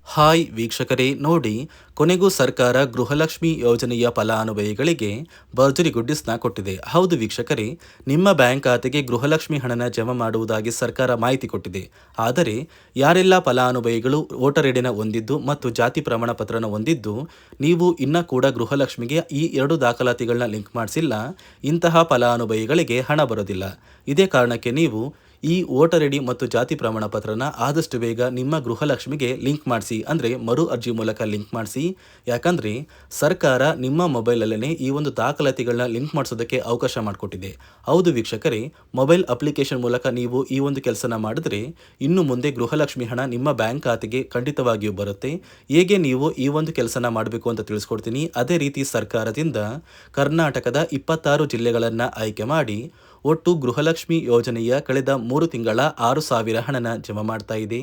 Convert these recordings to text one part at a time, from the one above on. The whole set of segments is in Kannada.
ಹಾಯ್ ವೀಕ್ಷಕರೇ, ನೋಡಿ, ಕೊನೆಗೂ ಸರ್ಕಾರ ಗೃಹಲಕ್ಷ್ಮಿ ಯೋಜನೆಯ ಫಲಾನುಭವಿಗಳಿಗೆ ಭರ್ಜರಿ ಗುಡ್ಡಿಸ್ನ ಕೊಟ್ಟಿದೆ. ಹೌದು ವೀಕ್ಷಕರೇ, ನಿಮ್ಮ ಬ್ಯಾಂಕ್ ಖಾತೆಗೆ ಗೃಹಲಕ್ಷ್ಮಿ ಹಣನ ಜಮಾ ಮಾಡುವುದಾಗಿ ಸರ್ಕಾರ ಮಾಹಿತಿ ಕೊಟ್ಟಿದೆ. ಆದರೆ ಯಾರೆಲ್ಲ ಫಲಾನುಭವಿಗಳು ವೋಟರ್ ಐಡಿನ ಹೊಂದಿದ್ದು ಮತ್ತು ಜಾತಿ ಪ್ರಮಾಣ ಪತ್ರನ ಹೊಂದಿದ್ದು ನೀವು ಇನ್ನೂ ಕೂಡ ಗೃಹಲಕ್ಷ್ಮಿಗೆ ಈ ಎರಡು ದಾಖಲಾತಿಗಳನ್ನ ಲಿಂಕ್ ಮಾಡಿಸಿಲ್ಲ, ಇಂತಹ ಫಲಾನುಭವಿಗಳಿಗೆ ಹಣ ಬರೋದಿಲ್ಲ. ಇದೇ ಕಾರಣಕ್ಕೆ ನೀವು ಈ ವೋಟರ್ ಐಡಿ ಮತ್ತು ಜಾತಿ ಪ್ರಮಾಣ ಪತ್ರನ ಆದಷ್ಟು ಬೇಗ ನಿಮ್ಮ ಗೃಹಲಕ್ಷ್ಮಿಗೆ ಲಿಂಕ್ ಮಾಡಿಸಿ, ಅಂದರೆ ಮರು ಅರ್ಜಿ ಮೂಲಕ ಲಿಂಕ್ ಮಾಡಿಸಿ. ಯಾಕಂದರೆ ಸರ್ಕಾರ ನಿಮ್ಮ ಮೊಬೈಲಲ್ಲೇ ಈ ಒಂದು ದಾಖಲಾತಿಗಳನ್ನ ಲಿಂಕ್ ಮಾಡಿಸೋದಕ್ಕೆ ಅವಕಾಶ ಮಾಡಿಕೊಟ್ಟಿದೆ. ಹೌದು ವೀಕ್ಷಕರೇ, ಮೊಬೈಲ್ ಅಪ್ಲಿಕೇಶನ್ ಮೂಲಕ ನೀವು ಈ ಒಂದು ಕೆಲಸನ ಮಾಡಿದ್ರೆ ಇನ್ನು ಮುಂದೆ ಗೃಹಲಕ್ಷ್ಮಿ ಹಣ ನಿಮ್ಮ ಬ್ಯಾಂಕ್ ಖಾತೆಗೆ ಖಂಡಿತವಾಗಿಯೂ ಬರುತ್ತೆ. ಹೇಗೆ ನೀವು ಈ ಒಂದು ಕೆಲಸನ ಮಾಡಬೇಕು ಅಂತ ತಿಳಿಸ್ಕೊಡ್ತೀನಿ. ಅದೇ ರೀತಿ ಸರ್ಕಾರದಿಂದ ಕರ್ನಾಟಕದ 26 ಜಿಲ್ಲೆಗಳನ್ನು ಆಯ್ಕೆ ಮಾಡಿ ಒಟ್ಟು ಗೃಹಲಕ್ಷ್ಮಿ ಯೋಜನೆಯ ಕಳೆದ 3 ತಿಂಗಳ 6,000 ಹಣನ ಜಮಾ ಮಾಡ್ತಾ ಇದೆ.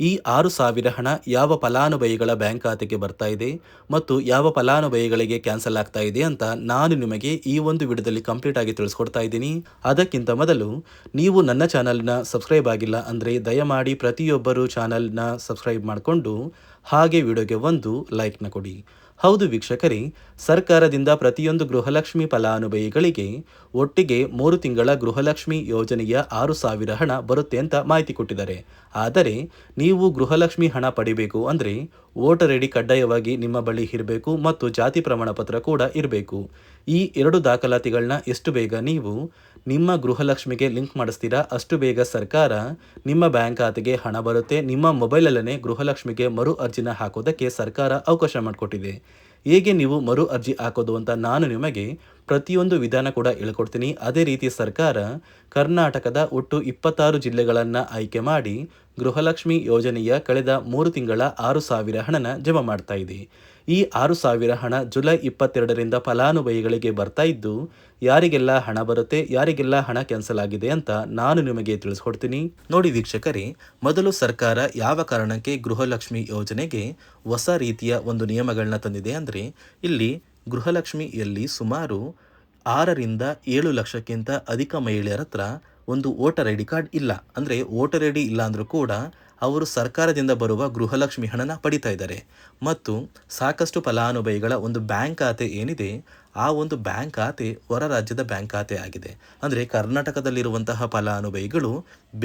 ಈ 6,000 ಹಣ ಯಾವ ಫಲಾನುಭವಿಗಳ ಬ್ಯಾಂಕ್ ಖಾತೆಗೆ ಬರ್ತಾ ಇದೆ ಮತ್ತು ಯಾವ ಫಲಾನುಭವಿಗಳಿಗೆ ಕ್ಯಾನ್ಸಲ್ ಆಗ್ತಾ ಇದೆ ಅಂತ ನಾನು ನಿಮಗೆ ಈ ಒಂದು ವಿಡಿಯೋದಲ್ಲಿ ಕಂಪ್ಲೀಟ್ ಆಗಿ ತಿಳಿಸ್ಕೊಡ್ತಾ ಇದ್ದೀನಿ. ಅದಕ್ಕಿಂತ ಮೊದಲು ನೀವು ನನ್ನ ಚಾನಲ್ನ ಸಬ್ಸ್ಕ್ರೈಬ್ ಆಗಿಲ್ಲ ಅಂದರೆ ದಯಮಾಡಿ ಪ್ರತಿಯೊಬ್ಬರು ಚಾನಲ್ನ ಸಬ್ಸ್ಕ್ರೈಬ್ ಮಾಡಿಕೊಂಡು ಹಾಗೆ ವಿಡಿಯೋಗೆ ಒಂದು ಲೈಕ್ನ ಕೊಡಿ. ಹೌದು ವೀಕ್ಷಕರೇ, ಸರ್ಕಾರದಿಂದ ಪ್ರತಿಯೊಂದು ಗೃಹಲಕ್ಷ್ಮಿ ಫಲಾನುಭವಿಗಳಿಗೆ ಒಟ್ಟಿಗೆ 3 ತಿಂಗಳ ಗೃಹಲಕ್ಷ್ಮಿ ಯೋಜನೆಯ 6,000 ಹಣ ಬರುತ್ತೆ ಅಂತ ಮಾಹಿತಿ ಕೊಟ್ಟಿದ್ದಾರೆ. ಆದರೆ ನೀವು ಗೃಹಲಕ್ಷ್ಮಿ ಹಣ ಪಡಿಬೇಕು ಅಂದರೆ ವೋಟರ್ ಐಡಿ ಕಡ್ಡಾಯವಾಗಿ ನಿಮ್ಮ ಬಳಿ ಇರಬೇಕು ಮತ್ತು ಜಾತಿ ಪ್ರಮಾಣ ಪತ್ರ ಕೂಡ ಇರಬೇಕು. ಈ ಎರಡು ದಾಖಲಾತಿಗಳನ್ನ ಎಷ್ಟು ಬೇಗ ನೀವು ನಿಮ್ಮ ಗೃಹಲಕ್ಷ್ಮಿಗೆ ಲಿಂಕ್ ಮಾಡಿಸ್ತೀರಾ ಅಷ್ಟು ಬೇಗ ಸರ್ಕಾರ ನಿಮ್ಮ ಬ್ಯಾಂಕ್ ಖಾತೆಗೆ ಹಣ ಬರುತ್ತೆ. ನಿಮ್ಮ ಮೊಬೈಲಲ್ಲೇ ಗೃಹಲಕ್ಷ್ಮಿಗೆ ಮರು ಅರ್ಜಿನ ಹಾಕೋದಕ್ಕೆ ಸರ್ಕಾರ ಅವಕಾಶ ಮಾಡಿಕೊಟ್ಟಿದೆ. ಹೇಗೆ ನೀವು ಮರು ಅರ್ಜಿ ಹಾಕೋದು ಅಂತ ನಾನು ನಿಮಗೆ ಪ್ರತಿಯೊಂದು ವಿಧಾನ ಕೂಡ ಹೇಳ್ಕೊಡ್ತೀನಿ. ಅದೇ ರೀತಿ ಸರ್ಕಾರ ಕರ್ನಾಟಕದ ಒಟ್ಟು 26 ಜಿಲ್ಲೆಗಳನ್ನು ಆಯ್ಕೆ ಮಾಡಿ ಗೃಹಲಕ್ಷ್ಮಿ ಯೋಜನೆಯ ಕಳೆದ 3 ತಿಂಗಳ 6,000 ಹಣನ ಜಮಾ ಮಾಡ್ತಾ ಇದೆ. ಈ 6,000 ಹಣ ಜುಲೈ 22ರಿಂದ ಫಲಾನುಭವಿಗಳಿಗೆ ಬರ್ತಾ ಇದ್ದು ಯಾರಿಗೆಲ್ಲ ಹಣ ಬರುತ್ತೆ, ಯಾರಿಗೆಲ್ಲ ಹಣ ಕ್ಯಾನ್ಸಲ್ ಆಗಿದೆ ಅಂತ ನಾನು ನಿಮಗೆ ತಿಳಿಸ್ಕೊಡ್ತೀನಿ. ನೋಡಿ ವೀಕ್ಷಕರೇ, ಮೊದಲು ಸರ್ಕಾರ ಯಾವ ಕಾರಣಕ್ಕೆ ಗೃಹಲಕ್ಷ್ಮಿ ಯೋಜನೆಗೆ ಹೊಸ ರೀತಿಯ ಒಂದು ನಿಯಮಗಳನ್ನ ತಂದಿದೆ ಅಂದರೆ, ಇಲ್ಲಿ ಗೃಹಲಕ್ಷ್ಮಿಯಲ್ಲಿ ಸುಮಾರು 6ರಿಂದ 7 ಲಕ್ಷಕ್ಕಿಂತ ಅಧಿಕ ಮಹಿಳೆಯರ ಹತ್ರ ಒಂದು ವೋಟರ್ ಐ ಡಿ ಕಾರ್ಡ್ ಇಲ್ಲ. ಅಂದರೆ ವೋಟರ್ ಐ ಡಿ ಇಲ್ಲ ಅಂದರೂ ಕೂಡ ಅವರು ಸರ್ಕಾರದಿಂದ ಬರುವ ಗೃಹಲಕ್ಷ್ಮಿ ಹಣನ ಪಡಿತಾ ಇದ್ದಾರೆ. ಮತ್ತು ಸಾಕಷ್ಟು ಫಲಾನುಭವಿಗಳ ಒಂದು ಬ್ಯಾಂಕ್ ಖಾತೆ ಏನಿದೆ ಆ ಒಂದು ಬ್ಯಾಂಕ್ ಖಾತೆ ಹೊರ ರಾಜ್ಯದ ಬ್ಯಾಂಕ್ ಖಾತೆ ಆಗಿದೆ. ಅಂದರೆ ಕರ್ನಾಟಕದಲ್ಲಿರುವಂತಹ ಫಲಾನುಭವಿಗಳು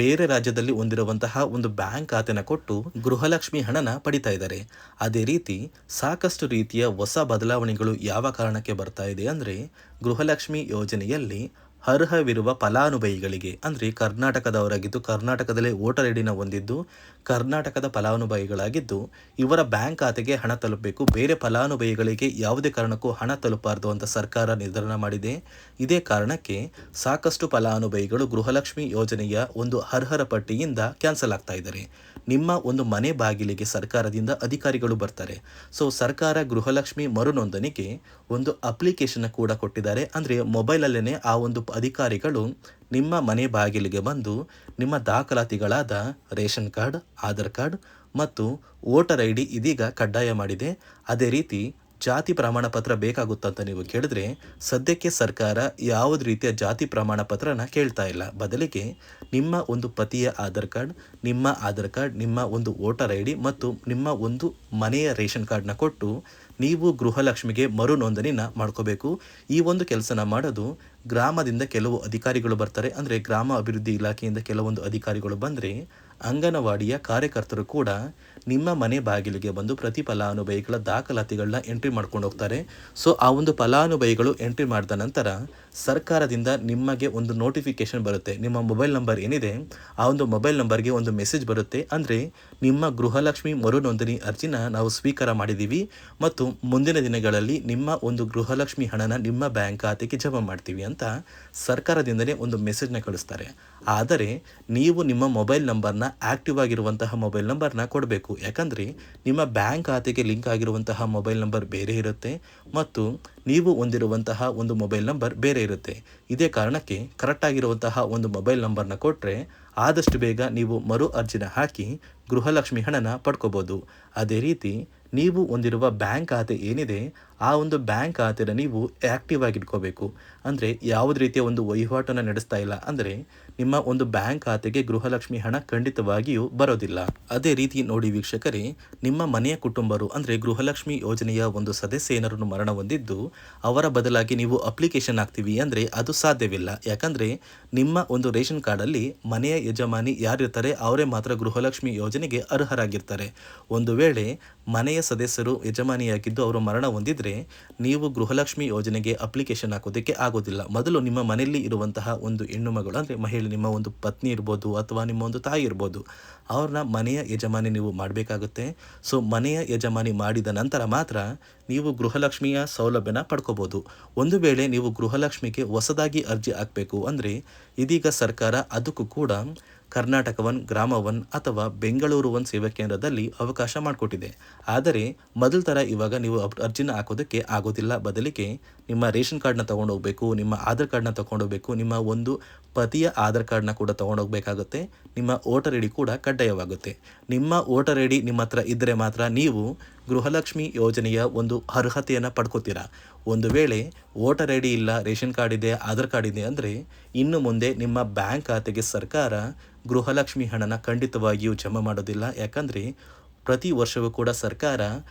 ಬೇರೆ ರಾಜ್ಯದಲ್ಲಿ ಹೊಂದಿರುವಂತಹ ಒಂದು ಬ್ಯಾಂಕ್ ಖಾತೆನ ಕೊಟ್ಟು ಗೃಹಲಕ್ಷ್ಮಿ ಹಣನ ಪಡಿತಾ ಇದ್ದಾರೆ. ಅದೇ ರೀತಿ ಸಾಕಷ್ಟು ರೀತಿಯ ಹೊಸ ಬದಲಾವಣೆಗಳು ಯಾವ ಕಾರಣಕ್ಕೆ ಬರ್ತಾ ಇದೆ ಅಂದರೆ, ಗೃಹಲಕ್ಷ್ಮಿ ಯೋಜನೆಯಲ್ಲಿ ಅರ್ಹವಿರುವ ಫಲಾನುಭವಿಗಳಿಗೆ, ಅಂದರೆ ಕರ್ನಾಟಕದವರಾಗಿದ್ದು ಕರ್ನಾಟಕದಲ್ಲೇ ವೋಟರ್ ಐ ಡಿನ ಹೊಂದಿದ್ದು ಕರ್ನಾಟಕದ ಫಲಾನುಭವಿಗಳಾಗಿದ್ದು ಇವರ ಬ್ಯಾಂಕ್ ಖಾತೆಗೆ ಹಣ ತಲುಪಬೇಕು. ಬೇರೆ ಫಲಾನುಭವಿಗಳಿಗೆ ಯಾವುದೇ ಕಾರಣಕ್ಕೂ ಹಣ ತಲುಪಬಾರದು ಅಂತ ಸರ್ಕಾರ ನಿರ್ಧಾರ ಮಾಡಿದೆ. ಇದೇ ಕಾರಣಕ್ಕೆ ಸಾಕಷ್ಟು ಫಲಾನುಭವಿಗಳು ಗೃಹಲಕ್ಷ್ಮಿ ಯೋಜನೆಯ ಒಂದು ಅರ್ಹರ ಪಟ್ಟಿಯಿಂದ ಕ್ಯಾನ್ಸಲ್ ಆಗ್ತಾ ಇದ್ದಾರೆ. ನಿಮ್ಮ ಒಂದು ಮನೆ ಬಾಗಿಲಿಗೆ ಸರ್ಕಾರದಿಂದ ಅಧಿಕಾರಿಗಳು ಬರ್ತಾರೆ. ಸೊ ಸರ್ಕಾರ ಗೃಹಲಕ್ಷ್ಮಿ ಮರುನೋಂದಣಿಗೆ ಒಂದು ಅಪ್ಲಿಕೇಶನ್ ಕೂಡ ಕೊಟ್ಟಿದ್ದಾರೆ. ಅಂದರೆ ಮೊಬೈಲಲ್ಲೇ ಆ ಒಂದು ಅಧಿಕಾರಿಗಳು ನಿಮ್ಮ ಮನೆ ಬಾಗಿಲಿಗೆ ಬಂದು ನಿಮ್ಮ ದಾಖಲಾತಿಗಳಾದ ರೇಷನ್ ಕಾರ್ಡ್, ಆಧಾರ್ ಕಾರ್ಡ್ ಮತ್ತು ವೋಟರ್ ಐ ಡಿ ಇದೀಗ ಕಡ್ಡಾಯ ಮಾಡಿದೆ. ಅದೇ ರೀತಿ ಜಾತಿ ಪ್ರಮಾಣ ಪತ್ರ ಬೇಕಾಗುತ್ತಂತ ನೀವು ಕೇಳಿದ್ರೆ ಸದ್ಯಕ್ಕೆ ಸರ್ಕಾರ ಯಾವುದೇ ರೀತಿಯ ಜಾತಿ ಪ್ರಮಾಣ ಪತ್ರನ ಕೇಳ್ತಾ ಇಲ್ಲ. ಬದಲಿಗೆ ನಿಮ್ಮ ಒಂದು ಪತಿಯ ಆಧಾರ್ ಕಾರ್ಡ್, ನಿಮ್ಮ ಒಂದು ವೋಟರ್ ಐ ಡಿ ಮತ್ತು ನಿಮ್ಮ ಒಂದು ಮನೆಯ ರೇಷನ್ ಕಾರ್ಡ್ನ ಕೊಟ್ಟು ನೀವು ಗೃಹಲಕ್ಷ್ಮಿಗೆ ಮರು ನೋಂದಣಿನ ಮಾಡ್ಕೋಬೇಕು. ಈ ಒಂದು ಕೆಲಸನ ಮಾಡೋದು ಗ್ರಾಮದಿಂದ ಕೆಲವು ಅಧಿಕಾರಿಗಳು ಬರ್ತಾರೆ. ಅಂದರೆ ಗ್ರಾಮ ಅಭಿವೃದ್ಧಿ ಇಲಾಖೆಯಿಂದ ಕೆಲವೊಂದು ಅಧಿಕಾರಿಗಳು ಬಂದರೆ ಅಂಗನವಾಡಿಯ ಕಾರ್ಯಕರ್ತರು ಕೂಡ ನಿಮ್ಮ ಮನೆ ಬಾಗಿಲಿಗೆ ಬಂದು ಪ್ರತಿ ಫಲಾನುಭವಿಗಳ ದಾಖಲಾತಿಗಳನ್ನ ಎಂಟ್ರಿ ಮಾಡ್ಕೊಂಡು ಹೋಗ್ತಾರೆ. ಸೊ ಆ ಒಂದು ಫಲಾನುಭವಿಗಳು ಎಂಟ್ರಿ ಮಾಡಿದ ನಂತರ ಸರ್ಕಾರದಿಂದ ನಿಮಗೆ ಒಂದು ನೋಟಿಫಿಕೇಶನ್ ಬರುತ್ತೆ. ನಿಮ್ಮ ಮೊಬೈಲ್ ನಂಬರ್ ಏನಿದೆ ಆ ಒಂದು ಮೊಬೈಲ್ ನಂಬರ್ಗೆ ಒಂದು ಮೆಸೇಜ್ ಬರುತ್ತೆ. ಅಂದರೆ ನಿಮ್ಮ ಗೃಹಲಕ್ಷ್ಮಿ ಮರು ನೋಂದಣಿ ಅರ್ಜಿನ ನಾವು ಸ್ವೀಕಾರ ಮಾಡಿದ್ದೀವಿ ಮತ್ತು ಮುಂದಿನ ದಿನಗಳಲ್ಲಿ ನಿಮ್ಮ ಒಂದು ಗೃಹಲಕ್ಷ್ಮಿ ಹಣನ ನಿಮ್ಮ ಬ್ಯಾಂಕ್ ಖಾತೆಗೆ ಜಮಾ ಮಾಡ್ತೀವಿ ಅಂತ ಸರ್ಕಾರದಿಂದಲೇ ಒಂದು ಮೆಸೇಜ್ನ ಕಳಿಸ್ತಾರೆ. ಆದರೆ ನೀವು ನಿಮ್ಮ ಮೊಬೈಲ್ ನಂಬರ್ನ ಆಕ್ಟಿವ್ ಆಗಿರುವಂತಹ ಮೊಬೈಲ್ ನಂಬರ್ನ ಕೊಡಬೇಕು. ಯಾಕಂದರೆ ನಿಮ್ಮ ಬ್ಯಾಂಕ್ ಖಾತೆಗೆ ಲಿಂಕ್ ಆಗಿರುವಂತಹ ಮೊಬೈಲ್ ನಂಬರ್ ಬೇರೆ ಇರುತ್ತೆ ಮತ್ತು ನೀವು ಹೊಂದಿರುವಂತಹ ಒಂದು ಮೊಬೈಲ್ ನಂಬರ್ ಬೇರೆ ಇರುತ್ತೆ. ಇದೇ ಕಾರಣಕ್ಕೆ ಕರೆಕ್ಟ್ ಆಗಿರುವಂತಹ ಒಂದು ಮೊಬೈಲ್ ನಂಬರ್ನ ಕೊಟ್ಟರೆ ಆದಷ್ಟು ಬೇಗ ನೀವು ಮರು ಅರ್ಜಿನ ಹಾಕಿ ಗೃಹಲಕ್ಷ್ಮಿ ಹಣನ ಪಡ್ಕೋಬೋದು. ಅದೇ ರೀತಿ ನೀವು ಹೊಂದಿರುವ ಬ್ಯಾಂಕ್ ಖಾತೆ ಏನಿದೆ ಆ ಒಂದು ಬ್ಯಾಂಕ್ ಖಾತೆನ ನೀವು ಆ್ಯಕ್ಟಿವ್ ಆಗಿ ಇಟ್ಕೋಬೇಕು. ಅಂದರೆ ಯಾವುದೇ ರೀತಿಯ ಒಂದು ವಹಿವಾಟನ್ನು ನಡೆಸ್ತಾ ಇಲ್ಲ ಅಂದರೆ ನಿಮ್ಮ ಒಂದು ಬ್ಯಾಂಕ್ ಖಾತೆಗೆ ಗೃಹಲಕ್ಷ್ಮಿ ಹಣ ಖಂಡಿತವಾಗಿಯೂ ಬರೋದಿಲ್ಲ. ಅದೇ ರೀತಿ ನೋಡಿ ವೀಕ್ಷಕರೇ, ನಿಮ್ಮ ಮನೆಯ ಕುಟುಂಬರು ಅಂದರೆ ಗೃಹಲಕ್ಷ್ಮಿ ಯೋಜನೆಯ ಒಂದು ಸದಸ್ಯ ಏನಾರನ್ನು ಮರಣ ಹೊಂದಿದ್ದು ಅವರ ಬದಲಾಗಿ ನೀವು ಅಪ್ಲಿಕೇಶನ್ ಹಾಕ್ತೀವಿ ಅಂದರೆ ಅದು ಸಾಧ್ಯವಿಲ್ಲ. ಯಾಕಂದರೆ ನಿಮ್ಮ ಒಂದು ರೇಷನ್ ಕಾರ್ಡಲ್ಲಿ ಮನೆಯ ಯಜಮಾನಿ ಯಾರಿರ್ತಾರೆ ಅವರೇ ಮಾತ್ರ ಗೃಹಲಕ್ಷ್ಮಿ ಯೋಜನೆಗೆ ಅರ್ಹರಾಗಿರ್ತಾರೆ. ಒಂದು ವೇಳೆ ಮನೆಯ ಸದಸ್ಯರು ಯಜಮಾನಿಯಾಗಿದ್ದು ಅವರು ಮರಣ ಹೊಂದಿದ್ರೆ ನೀವು ಗೃಹಲಕ್ಷ್ಮಿ ಯೋಜನೆಗೆ ಅಪ್ಲಿಕೇಶನ್ ಹಾಕೋದಕ್ಕೆ ಆಗೋದಿಲ್ಲ. ಮೊದಲು ನಿಮ್ಮ ಮನೆಯಲ್ಲಿ ಇರುವಂತಹ ಒಂದು ಹೆಣ್ಣು ಮಗಳು ಅಂದರೆ ಮಹಿಳೆ, ನಿಮ್ಮ ಒಂದು ಪತ್ನಿ ಇರ್ಬೋದು ಅಥವಾ ನಿಮ್ಮ ಒಂದು ತಾಯಿ ಇರ್ಬೋದು, ಅವ್ರನ್ನ ಮನೆಯ ಯಜಮಾನಿ ನೀವು ಮಾಡಬೇಕಾಗುತ್ತೆ. ಸೊ ಮನೆಯ ಯಜಮಾನಿ ಮಾಡಿದ ನಂತರ ಮಾತ್ರ ನೀವು ಗೃಹಲಕ್ಷ್ಮಿಯ ಸೌಲಭ್ಯನ ಪಡ್ಕೋಬೋದು. ಒಂದು ವೇಳೆ ನೀವು ಗೃಹಲಕ್ಷ್ಮಿಗೆ ಹೊಸದಾಗಿ ಅರ್ಜಿ ಹಾಕಬೇಕು ಅಂದರೆ ಇದೀಗ ಸರ್ಕಾರ ಅದಕ್ಕೂ ಕೂಡ ಕರ್ನಾಟಕ ಒನ್, ಗ್ರಾಮ ಒನ್ ಅಥವಾ ಬೆಂಗಳೂರು ಒನ್ ಸೇವಾ ಕೇಂದ್ರದಲ್ಲಿ ಅವಕಾಶ ಮಾಡಿಕೊಟ್ಟಿದೆ. ಆದರೆ ಮೊದಲ ಥರ ಇವಾಗ ನೀವು ಅರ್ಜಿನ ಹಾಕೋದಕ್ಕೆ ಆಗೋದಿಲ್ಲ. ಬದಲಿಗೆ ನಿಮ್ಮ ರೇಷನ್ ಕಾರ್ಡ್ನ ತೊಗೊಂಡೋಗ್ಬೇಕು, ನಿಮ್ಮ ಆಧಾರ್ ಕಾರ್ಡ್ನ ತೊಗೊಂಡೋಗ್ಬೇಕು, ನಿಮ್ಮ ಒಂದು ಪತಿಯ ಆಧಾರ್ ಕಾರ್ಡ್ನ ಕೂಡ ತೊಗೊಂಡೋಗ್ಬೇಕಾಗುತ್ತೆ. ನಿಮ್ಮ ವೋಟರ್ ಐ ಡಿ ಕೂಡ ಕಡ್ಡಾಯವಾಗುತ್ತೆ. ನಿಮ್ಮ ವೋಟರ್ ಐ ಡಿ ನಿಮ್ಮ ಹತ್ರ ಇದ್ದರೆ ಮಾತ್ರ ನೀವು ಗೃಹಲಕ್ಷ್ಮಿ ಯೋಜನೆಯ ಒಂದು ಅರ್ಹತೆಯನ್ನು ಪಡ್ಕೋತೀರಾ. ಒಂದು ವೇಳೆ ವೋಟರ್ ಐ ಡಿ ಇಲ್ಲ, ರೇಷನ್ ಕಾರ್ಡ್ ಇದೆ, ಆಧಾರ್ ಕಾರ್ಡ್ ಇದೆ ಅಂದರೆ ಇನ್ನು ಮುಂದೆ ನಿಮ್ಮ ಬ್ಯಾಂಕ್ ಖಾತೆಗೆ ಸರ್ಕಾರ ಗೃಹಲಕ್ಷ್ಮಿ ಹಣನ ಖಂಡಿತವಾಗಿಯೂ ಜಮಾ ಮಾಡೋದಿಲ್ಲ. ಯಾಕಂದರೆ ಪ್ರತಿ ವರ್ಷವೂ ಕೂಡ ಸರ್ಕಾರ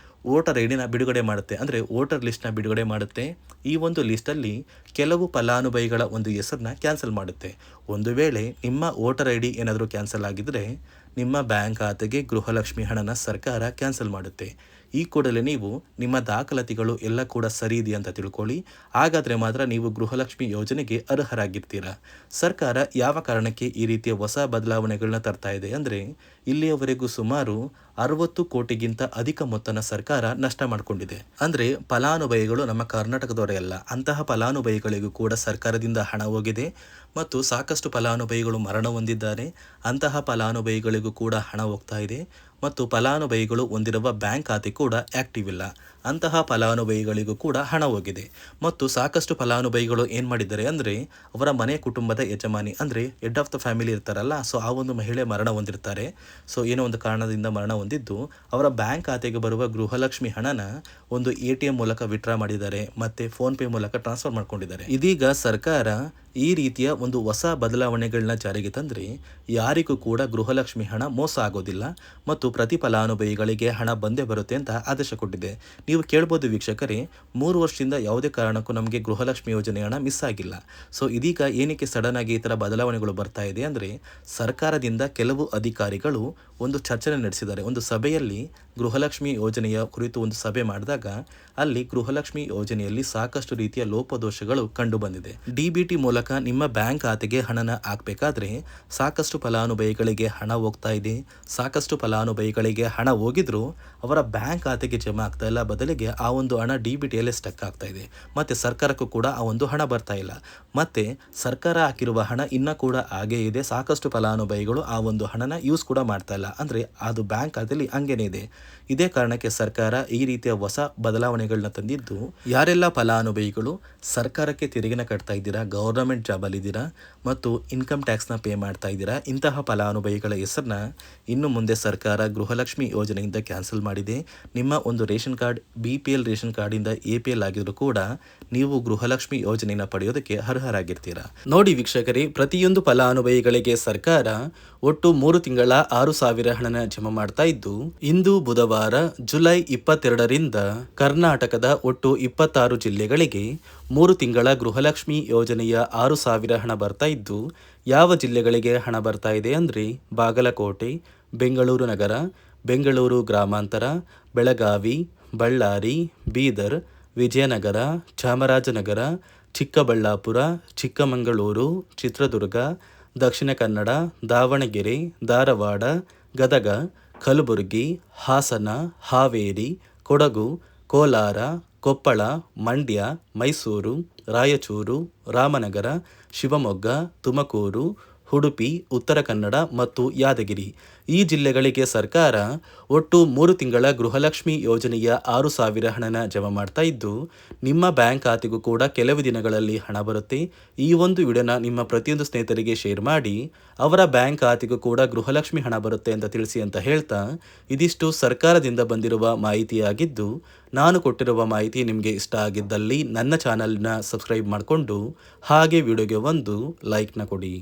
ವೋಟರ್ ಐ ಡಿನ ಬಿಡುಗಡೆ ಮಾಡುತ್ತೆ, ಅಂದರೆ ವೋಟರ್ ಲಿಸ್ಟ್ನ ಬಿಡುಗಡೆ ಮಾಡುತ್ತೆ. ಈ ಒಂದು ಲಿಸ್ಟಲ್ಲಿ ಕೆಲವು ಫಲಾನುಭವಿಗಳ ಒಂದು ಹೆಸರನ್ನ ಕ್ಯಾನ್ಸಲ್ ಮಾಡುತ್ತೆ. ಒಂದು ವೇಳೆ ನಿಮ್ಮ ವೋಟರ್ ಐ ಡಿ ಏನಾದರೂ ಕ್ಯಾನ್ಸಲ್ ಆಗಿದ್ದರೆ ನಿಮ್ಮ ಬ್ಯಾಂಕ್ ಖಾತೆಗೆ ಗೃಹಲಕ್ಷ್ಮಿ ಹಣನ ಸರ್ಕಾರ ಕ್ಯಾನ್ಸಲ್ ಮಾಡುತ್ತೆ. ಈ ಕೂಡಲೇ ನೀವು ನಿಮ್ಮ ದಾಖಲಾತಿಗಳು ಎಲ್ಲ ಕೂಡ ಸರಿ ಇದೆ ಅಂತ ತಿಳ್ಕೊಳ್ಳಿ. ಹಾಗಾದರೆ ಮಾತ್ರ ನೀವು ಗೃಹಲಕ್ಷ್ಮಿ ಯೋಜನೆಗೆ ಅರ್ಹರಾಗಿರ್ತೀರಾ. ಸರ್ಕಾರ ಯಾವ ಕಾರಣಕ್ಕೆ ಈ ರೀತಿಯ ಹೊಸ ಬದಲಾವಣೆಗಳನ್ನ ತರ್ತಾ ಇದೆ ಅಂದರೆ ಇಲ್ಲಿಯವರೆಗೂ ಸುಮಾರು 60 ಕೋಟಿಗಿಂತ ಅಧಿಕ ಮೊತ್ತನ ಸರ್ಕಾರ ನಷ್ಟ ಮಾಡಿಕೊಂಡಿದೆ. ಅಂದರೆ ಫಲಾನುಭವಿಗಳು ನಮ್ಮ ಕರ್ನಾಟಕದವರೇ ಅಲ್ಲ, ಅಂತಹ ಫಲಾನುಭವಿಗಳಿಗೂ ಕೂಡ ಸರ್ಕಾರದಿಂದ ಹಣ ಹೋಗಿದೆ ಮತ್ತು ಸಾಕಷ್ಟು ಫಲಾನುಭವಿಗಳು ಮರಣ ಹೊಂದಿದ್ದಾರೆ. ಅಂತಹ ಫಲಾನುಭವಿಗಳಿಗೂ ಕೂಡ ಹಣ ಹೋಗ್ತಾ ಇದೆ ಮತ್ತು ಫಲಾನುಭವಿಗಳು ಹೊಂದಿರುವ ಬ್ಯಾಂಕ್ ಖಾತೆ ಕೂಡ ಆ್ಯಕ್ಟಿವ್ ಇಲ್ಲ. ಅಂತಹ ಫಲಾನುಭವಿಗಳಿಗೂ ಕೂಡ ಹಣ ಹೋಗಿದೆ ಮತ್ತು ಸಾಕಷ್ಟು ಫಲಾನುಭವಿಗಳು ಏನು ಮಾಡಿದ್ದಾರೆ ಅಂದರೆ ಅವರ ಮನೆ ಕುಟುಂಬದ ಯಜಮಾನಿ ಅಂದರೆ ಹೆಡ್ ಆಫ್ ದ ಫ್ಯಾಮಿಲಿ ಇರ್ತಾರಲ್ಲ, ಸೊ ಆ ಒಂದು ಮಹಿಳೆ ಮರಣ ಹೊಂದಿರ್ತಾರೆ. ಸೊ ಏನೋ ಒಂದು ಕಾರಣದಿಂದ ಮರಣ ಹೊಂದಿದ್ದು ಅವರ ಬ್ಯಾಂಕ್ ಖಾತೆಗೆ ಬರುವ ಗೃಹಲಕ್ಷ್ಮಿ ಹಣನ ಒಂದು ATM ಮೂಲಕ ವಿತ್ಡ್ರಾ ಮಾಡಿದ್ದಾರೆ ಮತ್ತು ಫೋನ್ಪೇ ಮೂಲಕ ಟ್ರಾನ್ಸ್ಫರ್ ಮಾಡ್ಕೊಂಡಿದ್ದಾರೆ. ಇದೀಗ ಸರ್ಕಾರ ಈ ರೀತಿಯ ಒಂದು ಹೊಸ ಬದಲಾವಣೆಗಳನ್ನ ಜಾರಿಗೆ ತಂದರೆ ಯಾರಿಗೂ ಕೂಡ ಗೃಹಲಕ್ಷ್ಮಿ ಹಣ ಮೋಸ ಆಗೋದಿಲ್ಲ ಮತ್ತು ಪ್ರತಿ ಫಲಾನುಭವಿಗಳಿಗೆ ಹಣ ಬಂದೇ ಬರುತ್ತೆ ಅಂತ ಆದೇಶ ಕೊಟ್ಟಿದೆ. ನೀವು ಕೇಳ್ಬೋದು ವೀಕ್ಷಕರೇ, 3 ವರ್ಷದಿಂದ ಯಾವುದೇ ಕಾರಣಕ್ಕೂ ನಮಗೆ ಗೃಹಲಕ್ಷ್ಮಿ ಯೋಜನೆ ಹಣ ಮಿಸ್ ಆಗಿಲ್ಲ. ಸೊ ಇದೀಗ ಏನಕ್ಕೆ ಸಡನ್ ಆಗಿ ಈ ಥರ ಬದಲಾವಣೆಗಳು ಬರ್ತಾ ಇದೆ ಅಂದರೆ ಸರ್ಕಾರದಿಂದ ಕೆಲವು ಅಧಿಕಾರಿಗಳು ಒಂದು ಚರ್ಚೆ ನಡೆಸಿದ್ದಾರೆ. ಒಂದು ಸಭೆಯಲ್ಲಿ ಗೃಹಲಕ್ಷ್ಮಿ ಯೋಜನೆಯ ಕುರಿತು ಒಂದು ಸಭೆ ಮಾಡಿದಾಗ ಅಲ್ಲಿ ಗೃಹಲಕ್ಷ್ಮಿ ಯೋಜನೆಯಲ್ಲಿ ಸಾಕಷ್ಟು ರೀತಿಯ ಲೋಪದೋಷಗಳು ಕಂಡು ಬಂದಿದೆ. DBT ಮೂಲಕ ನಿಮ್ಮ ಬ್ಯಾಂಕ್ ಖಾತೆಗೆ ಹಣನ ಹಾಕಬೇಕಾದ್ರೆ ಸಾಕಷ್ಟು ಫಲಾನುಭವಿಗಳಿಗೆ ಹಣ ಹೋಗ್ತಾ ಇದೆ. ಸಾಕಷ್ಟು ಫಲಾನುಭವಿಗಳಿಗೆ ಹಣ ಹೋಗಿದ್ರು ಅವರ ಬ್ಯಾಂಕ್ ಖಾತೆಗೆ ಜಮಾ ಆಗ್ತಾ ಇಲ್ಲ. ಬದಲಿಗೆ ಆ ಒಂದು ಹಣ DBTಯಲ್ಲೇ ಸ್ಟಕ್ ಆಗ್ತಾ ಇದೆ ಮತ್ತು ಸರ್ಕಾರಕ್ಕೂ ಕೂಡ ಆ ಒಂದು ಹಣ ಬರ್ತಾ ಇಲ್ಲ. ಮತ್ತು ಸರ್ಕಾರ ಹಾಕಿರುವ ಹಣ ಇನ್ನೂ ಕೂಡ ಹಾಗೇ ಇದೆ. ಸಾಕಷ್ಟು ಫಲಾನುಭವಿಗಳು ಆ ಒಂದು ಹಣನ ಯೂಸ್ ಕೂಡ ಮಾಡ್ತಾ ಇಲ್ಲ, ಅಂದರೆ ಅದು ಬ್ಯಾಂಕ್ ಖಾತೆಯಲ್ಲಿ ಹಂಗೇನೆ ಇದೆ. ಇದೇ ಕಾರಣಕ್ಕೆ ಸರ್ಕಾರ ಈ ರೀತಿಯ ಹೊಸ ಬದಲಾವಣೆಗಳನ್ನ ತಂದಿದ್ದು, ಯಾರೆಲ್ಲ ಫಲಾನುಭವಿಗಳು ಸರ್ಕಾರಕ್ಕೆ ತೆರಿಗೆನ ಕಟ್ತಾ ಇದ್ದೀರಾ, ಗೌರ್ನಮೆಂಟ್ ಜಾಬಲ್ಲಿದ್ದೀರಾ ಮತ್ತು ಇನ್ಕಮ್ ಟ್ಯಾಕ್ಸ್ನ ಪೇ ಮಾಡ್ತಾ ಇದ್ದೀರಾ, ಇಂತಹ ಫಲಾನುಭವಿಗಳ ಹೆಸರನ್ನ ಇನ್ನು ಮುಂದೆ ಸರ್ಕಾರ ಗೃಹಲಕ್ಷ್ಮಿ ಯೋಜನೆಯಿಂದ ಕ್ಯಾನ್ಸಲ್ ಮಾಡಿದೆ. ನಿಮ್ಮ ಒಂದು ರೇಷನ್ ಕಾರ್ಡ್ BPL ರೇಷನ್ ಕಾರ್ಡಿಂದ APL ಆಗಿದ್ರು ಕೂಡ ನೀವು ಗೃಹಲಕ್ಷ್ಮಿ ಯೋಜನೆಯನ್ನು ಪಡೆಯೋದಕ್ಕೆ ಅರ್ಹರಾಗಿರ್ತೀರಾ. ನೋಡಿ ವೀಕ್ಷಕರೇ, ಪ್ರತಿಯೊಂದು ಫಲಾನುಭವಿಗಳಿಗೆ ಸರ್ಕಾರ ಒಟ್ಟು 3 ತಿಂಗಳ 6,000 ಹಣನ ಜಮಾ ಮಾಡ್ತಾ ಇದ್ದು, ಇಂದು ಬುಧವಾರ ಜುಲೈ 22ರಿಂದ ಕರ್ನಾಟಕದ ಒಟ್ಟು 26 ಜಿಲ್ಲೆಗಳಿಗೆ 3 ತಿಂಗಳ ಗೃಹಲಕ್ಷ್ಮಿ ಯೋಜನೆಯ 6,000 ಹಣ ಬರ್ತಾ ಇದ್ದು, ಯಾವ ಜಿಲ್ಲೆಗಳಿಗೆ ಹಣ ಬರ್ತಾ ಇದೆ ಅಂದರೆ ಬಾಗಲಕೋಟೆ, ಬೆಂಗಳೂರು ನಗರ, ಬೆಂಗಳೂರು ಗ್ರಾಮಾಂತರ, ಬೆಳಗಾವಿ, ಬಳ್ಳಾರಿ, ಬೀದರ್, ವಿಜಯನಗರ, ಚಾಮರಾಜನಗರ, ಚಿಕ್ಕಬಳ್ಳಾಪುರ, ಚಿಕ್ಕಮಗಳೂರು, ಚಿತ್ರದುರ್ಗ, ದಕ್ಷಿಣ ಕನ್ನಡ, ದಾವಣಗೆರೆ, ಧಾರವಾಡ, ಗದಗ, ಕಲಬುರಗಿ, ಹಾಸನ, ಹಾವೇರಿ, ಕೊಡಗು, ಕೋಲಾರ, ಕೊಪ್ಪಳ, ಮಂಡ್ಯ, ಮೈಸೂರು, ರಾಯಚೂರು, ರಾಮನಗರ, ಶಿವಮೊಗ್ಗ, ತುಮಕೂರು, ಉಡುಪಿ, ಉತ್ತರ ಕನ್ನಡ ಮತ್ತು ಯಾದಗಿರಿ ಈ ಜಿಲ್ಲೆಗಳಿಗೆ ಸರ್ಕಾರ ಒಟ್ಟು 3 ತಿಂಗಳ ಗೃಹಲಕ್ಷ್ಮಿ ಯೋಜನೆಯ 6,000 ಹಣನ ಜಮಾ ಮಾಡ್ತಾ ಇದ್ದು, ನಿಮ್ಮ ಬ್ಯಾಂಕ್ ಖಾತೆಗೂ ಕೂಡ ಕೆಲವು ದಿನಗಳಲ್ಲಿ ಹಣ ಬರುತ್ತೆ. ಈ ಒಂದು ವಿಡಿಯೋನ ನಿಮ್ಮ ಪ್ರತಿಯೊಂದು ಸ್ನೇಹಿತರಿಗೆ ಶೇರ್ ಮಾಡಿ ಅವರ ಬ್ಯಾಂಕ್ ಖಾತೆಗೂ ಕೂಡ ಗೃಹಲಕ್ಷ್ಮಿ ಹಣ ಬರುತ್ತೆ ಅಂತ ತಿಳಿಸಿ ಅಂತ ಹೇಳ್ತಾ, ಇದಿಷ್ಟು ಸರ್ಕಾರದಿಂದ ಬಂದಿರುವ ಮಾಹಿತಿಯಾಗಿದ್ದು, ನಾನು ಕೊಟ್ಟಿರುವ ಮಾಹಿತಿ ನಿಮಗೆ ಇಷ್ಟ ಆಗಿದ್ದಲ್ಲಿ ನನ್ನ ಚಾನಲ್ನ ಸಬ್ಸ್ಕ್ರೈಬ್ ಮಾಡಿಕೊಂಡು ಹಾಗೆ ವಿಡಿಯೋಗೆ ಒಂದು ಲೈಕ್ನ ಕೊಡಿ.